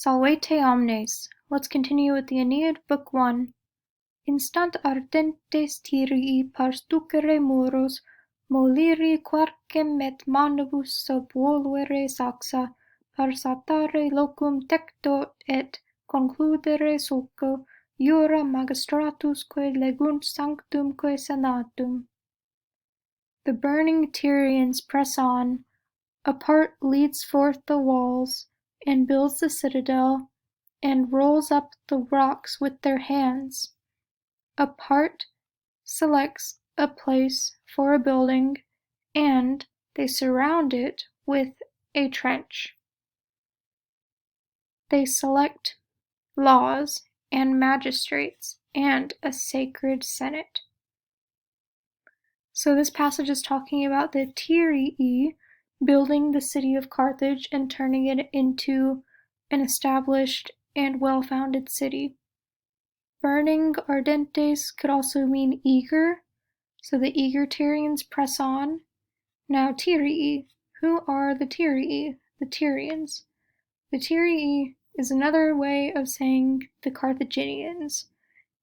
Salvete omnes. Let's continue with the Aeneid, Book 1. Instant ardentes tirii parstucere muros, moliri quarcem et manibus subvoluere saxa, parsatare locum tecto et concludere sulco, iura magistratusque legunt sanctumque senatum. The burning Tyrians press on. A part leads forth the walls, and builds the citadel, and rolls up the rocks with their hands. A part selects a place for a building, and they surround it with a trench. They select laws and magistrates and a sacred senate. So this passage is talking about the Tyrii building the city of Carthage and turning it into an established and well-founded city. Burning ardentes could also mean eager, so the eager Tyrians press on. Now Tyrii, who are the Tyrii? The Tyrians. The Tyrii is another way of saying the Carthaginians,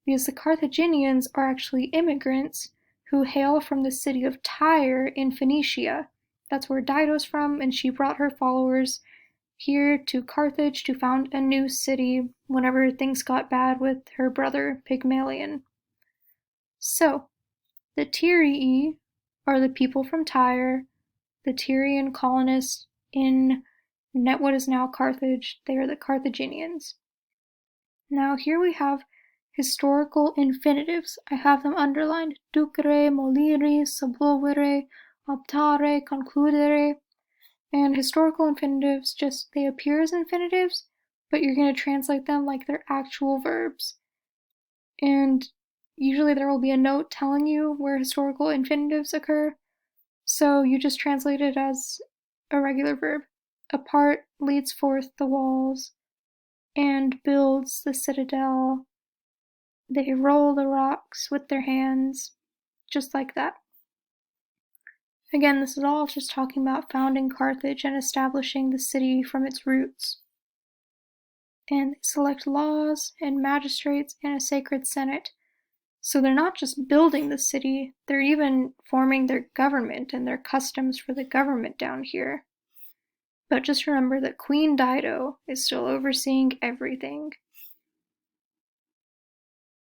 because the Carthaginians are actually immigrants who hail from the city of Tyre in Phoenicia. That's where Dido's from, and she brought her followers here to Carthage to found a new city whenever things got bad with her brother Pygmalion. So, the Tyrii are the people from Tyre, the Tyrian colonists in what is now Carthage. They are the Carthaginians. Now here we have historical infinitives. I have them underlined: ducere, moliri, subvolvere, optare, concludere. And historical infinitives they appear as infinitives, but you're going to translate them like they're actual verbs. And usually there will be a note telling you where historical infinitives occur, so you just translate it as a regular verb. A part leads forth the walls and builds the citadel. They roll the rocks with their hands, just like that. Again, this is all just talking about founding Carthage and establishing the city from its roots. And they select laws and magistrates and a sacred senate. So they're not just building the city, they're even forming their government and their customs for the government down here. But just remember that Queen Dido is still overseeing everything.